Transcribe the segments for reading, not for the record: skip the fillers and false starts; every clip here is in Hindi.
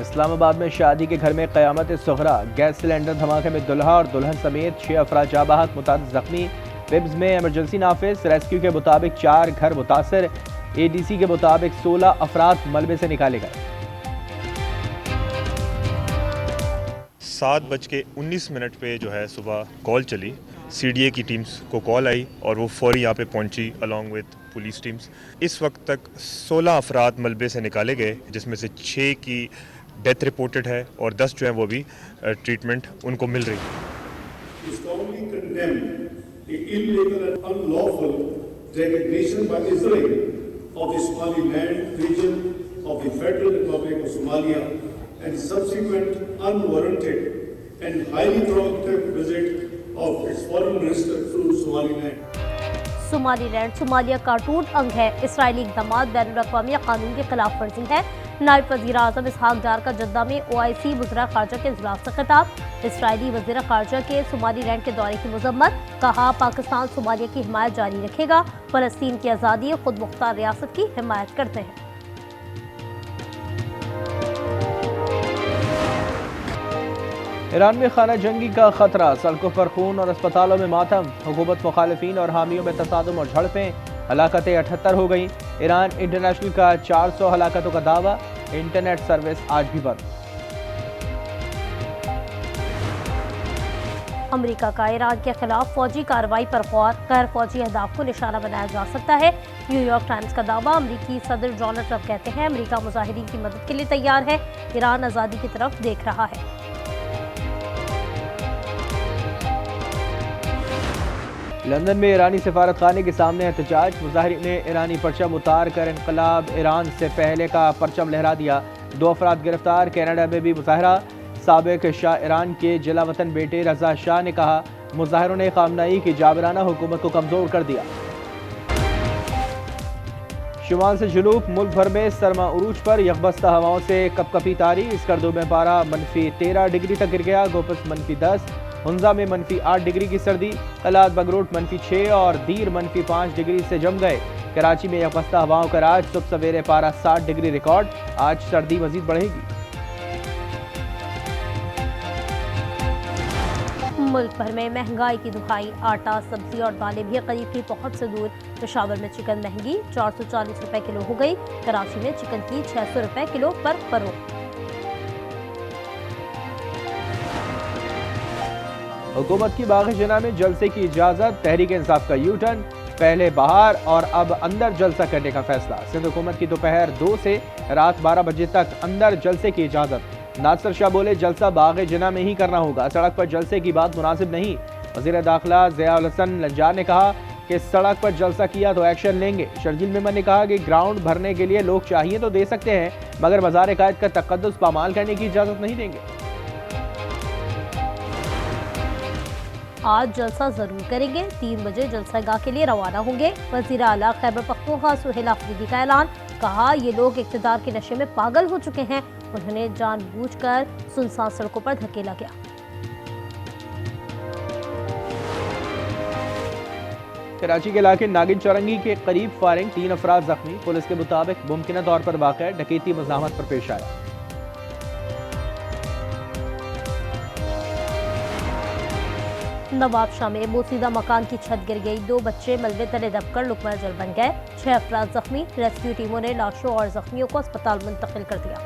इस्लामाबाद में शादी के घर में क़यामत सुगरा, गैस सिलेंडर धमाके में दुल्हा और दुल्हन समेत 6 अफराद जाँ बहक, मुताद जख्मी। पिब्स में इमरजेंसी नाफिज, रेस्क्यू के मुताबिक 4 घर मुतासर। ADC के मुताबिक 16 अफराद मलबे से निकाले गए। 7:19 पे जो है सुबह कॉल चली, CDA की टीम्स को कॉल आई और वो फौरी यहाँ पे पहुंची अलॉन्ग विद पुलिस टीम्स। इस वक्त तक 16 अफराद मलबे से निकाले गए, जिसमें से 6 की डेथ रिपोर्टेड है और 10 जो हैं वो भी ट्रीटमेंट उनको मिल रही है। and subsequent unwarranted and highly provocative visit of its foreign minister to Somaliland. Somaliland Somalia का टूट अंग है। इसराइली इक़दामात बैनुल-अक़वामी कानून की खिलाफ वर्जी है। नायब वज़ीर आज़म इसहाक डार का जद्दा में OIC वज़ीर ख़ारजा के इजलास से खिताब। इसराइली वज़ीर ख़ारजा के सोमालीलैंड के दौरे की मज़म्मत, कहा पाकिस्तान सोमालिया की हिमायत जारी रखेगा, फ़लस्तीन की आज़ादी खुद मुख्तार रियासत की हिमायत करते हैं। ईरान में खाना जंगी का खतरा, सड़कों पर खून और अस्पतालों में मातम। हुकूमत मुखालिफिन और हामियों में तसादुम और झड़पें, हलाकतें 78 हो गई। ईरान इंटरनेशनल का 400 हलाकतों का दावा। इंटरनेट सर्विस आज भी बंद। अमेरिका का ईरान के खिलाफ फौजी कार्रवाई पर गौर, गैर फौजी अहदाफ को निशाना बनाया जा सकता है। न्यूयॉर्क टाइम्स का दावा। अमेरिकी सदर डोनाल्ड ट्रंप कहते हैं अमेरिका मुजाहिरीन की मदद के लिए तैयार है, ईरान आज़ादी की तरफ देख रहा है। लंदन में ईरानी सफारत खाने के सामने एहतजाज, मुजाहिरीन ने ईरानी परचम उतार कर इनकलाब ईरान से पहले का परचम लहरा दिया। 2 अफराद गिरफ्तार। कनाडा में भी मुजाहरा। साबिक शाह ईरान के जलावतन बेटे रजा शाह ने कहा मुजाहिरों ने खामनाई की जाबराना हुकूमत को कमजोर कर दिया। शुमाल से जुनूब मुल्क भर में सरमा उरूज पर यकबस्ता हवाओं से कपकपी तारी। स्कर्दो में पारा -13 डिग्री तक गिर गया। गोपस -10, हुंजा में -8 डिग्री की सर्दी। कलात बगरूट -6 और दीर -5 डिग्री से जम गए। कराची में यकबस्ता हवाओं का राज, सुबह सवेरे पारा 60 डिग्री रिकॉर्ड। आज सर्दी मजीद बढ़ेगी। मुल्क भर में महंगाई की दुहाई, आटा, सब्जी और दालें भी करीब की पहुंच से दूर। पेशावर में चिकन महंगी 440 रुपए किलो हो गई। कराची में चिकन की 600 रुपए किलो पर फरोख्त। हुकूमत की बाग़ जना में जलसे की इजाज़त, तहरीक इंसाफ का यू टर्न, पहले बाहर और अब अंदर जलसा करने का फैसला। सिंध हुकूमत की दोपहर 2 से रात 12 बजे तक अंदर जलसे की इजाज़त। नासिर शाह बोले जलसा बाग़ जना में ही करना होगा, सड़क पर जलसे की बात मुनासिब नहीं। वज़ीर दाखिला ज़ियाउल हसन लंजार ने कहा कि सड़क पर जलसा किया तो एक्शन लेंगे। शर्जील मेमन ने कहा कि ग्राउंड भरने के लिए लोग चाहिए तो दे सकते हैं, मगर मज़ार कायद का तक़द्दुस पामाल करने की इजाज़त नहीं देंगे। आज जलसा जरूर करेंगे, 3 बजे जलसागाह के लिए रवाना होंगे। वज़ीर आला खैबर पख्तूनख्वा सुहेल अफरीदी का ऐलान, कहा ये लोग इक़्तिदार के नशे में पागल हो चुके हैं, उन्होंने जानबूझकर सुनसान सड़कों पर धकेला गया। कराची के इलाके नागिन चौरंगी के करीब फायरिंग, 3 अफराद जख्मी। पुलिस के मुताबिक मुमकिन तौर पर वाक़या डकैती मज़ाहमत पर पेश आया। नवाबशाह में बोसीदा मकान की छत गिर गई, 2 बच्चे मलबे तले दबकर लुकमा जल बन गए। 6 अफराद जख्मी। रेस्क्यू टीमों ने लाशों और जख्मियों को अस्पताल मुंतकिल कर दिया।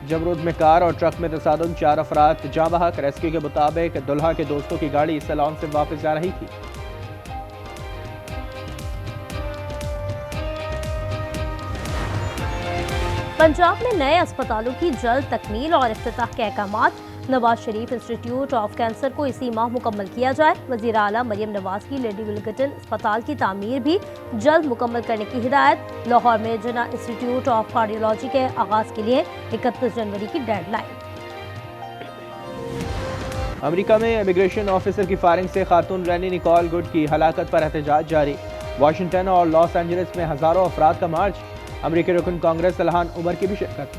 जमरूद में कार और ट्रक में तसादुम, 4 अफराद जाँ बहक। रेस्क्यू के मुताबिक दुल्हा के दोस्तों की गाड़ी सैलॉन से वापस जा रही थी। पंजाब में नए अस्पतालों की जल्द तकमील और इफ्तिताह के अहकामात। Nawaz Sharif institute of cancer को इसी माह मुकम्मल किया जाए। वज़ीर आला मरियम नवाज की लेडी विलिंगटन अस्पताल की तामीर भी जल्द मुकम्मल करने की हिदायत। लाहौर में जना इंस्टीट्यूट ऑफ कार्डियोलॉजी के आगाज के लिए 31 जनवरी की डेडलाइन। अमेरिका में इमिग्रेशन ऑफिसर की फायरिंग से खातून रैनी निकोल गुड की हलाकत पर एहतजाज जारी। वाशिंगटन और लॉस एंजलिस में हजारों अफराद का मार्च। अमेरिकी रुकन कांग्रेस इल्हान उमर की भी शिरकत।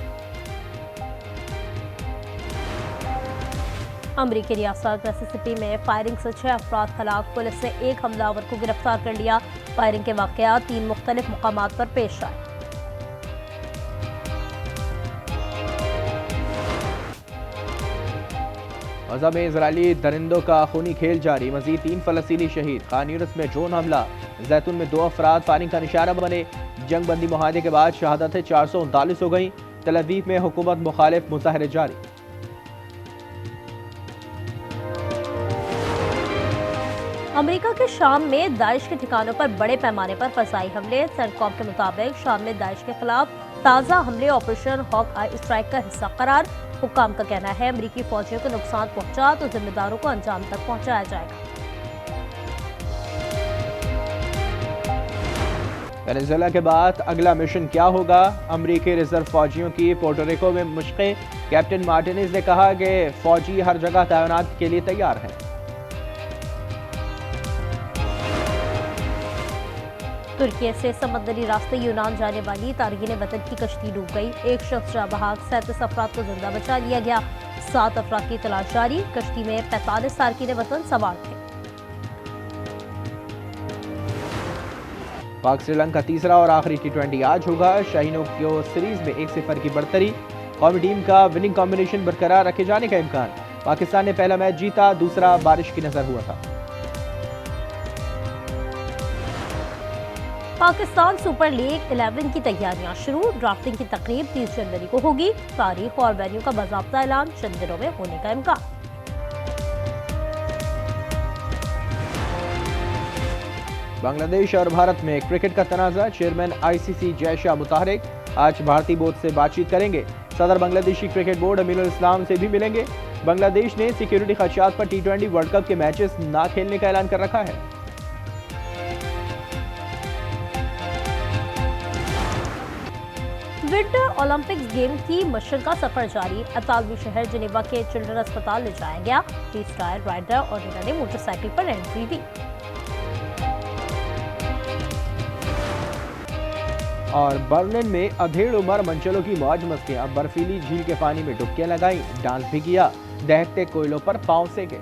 अमरीकी रियासत मिसिसिपी में फायरिंग से 6 अफराद हलाक। पुलिस ने एक हमलावर को गिरफ्तार कर लिया। फायरिंग के वाकयात 3 मुख्तलिफ मुकामात पर पेश आए। गज़ा में इजरायली दरिंदों का खूनी खेल जारी। मजीद 3 फलस्तीनी शहीद। खान यूनिस में ड्रोन हमला। जैतून में 2 अफराद फायरिंग का निशाना बने। जंग बंदी मुआहदे के बाद शहादतें 439 हो गई। तल अवीव में हुकूमत मुखालिफ मुजाहरे जारी। अमेरिका के शाम में दाइश के ठिकानों पर बड़े पैमाने पर फसाई हमले। सेंटकॉम के मुताबिक शाम में दाइश के खिलाफ ताज़ा हमले ऑपरेशन हॉक आई स्ट्राइक का हिस्सा करार। हुक्काम का कहना है अमेरिकी फौजियों को नुकसान पहुंचा तो जिम्मेदारों को अंजाम तक पहुंचाया जाएगा। वेनेजुएला के बाद अगला मिशन क्या होगा? अमेरिकी रिजर्व फौजियों की पोर्टोरिको में मुश्क़ें। कैप्टन मार्टिनेज ने कहा कि फौजी हर जगह तैनात के लिए तैयार हैं। तुर्की से समंदरी रास्ते यूनान जाने वाली तारगीन वतन की कश्ती डूब गई। एक शख्स जाँ बहाक, 37 अफराद को जिंदा बचा लिया गया। 7 अफराद की तलाश जारी। कश्ती में 45 तारकीन वतन सवार थे। पाक श्रीलंका तीसरा और आखिरी T20 आज होगा। शाहीनों को सीरीज में 1-0 की बढ़तरी। कौमी टीम का विनिंग कॉम्बिनेशन बरकरार रखे जाने का इम्कान। पाकिस्तान ने पहला मैच जीता, दूसरा बारिश की नजर हुआ था। पाकिस्तान सुपर लीग 11 की तैयारियां शुरू। ड्राफ्टिंग की तकरीब 30 जनवरी को होगी। तारीख और वेन्यू का बाकायदा ऐलान चंद दिनों में होने का इम्कान। बांग्लादेश और भारत में क्रिकेट का तनाज़ा। चेयरमैन ICC जय शाह मुतहरिक आज भारतीय बोर्ड से बातचीत करेंगे। सदर बांग्लादेशी क्रिकेट बोर्ड अमीनुल इस्लाम से भी मिलेंगे। बांग्लादेश ने सिक्योरिटी खदशात पर T20 वर्ल्ड कप के मैचेस ना खेलने का ऐलान कर रखा है। विंटर ओलंपिक्स गेम की मशक का सफर जारी। अतालवी शहर जिनेवा के चिल्ड्रन अस्पताल ले जाया गया। फ्री स्टाइल राइडर और रीना ने मोटरसाइकिल पर एंट्री दी। और बर्लिन में अधेड़ उम्र मंचलों की मौज मस्ती। अब बर्फीली झील के पानी में डुबकियां लगाई, डांस भी किया, दहकते कोयलों पर पांव सेके।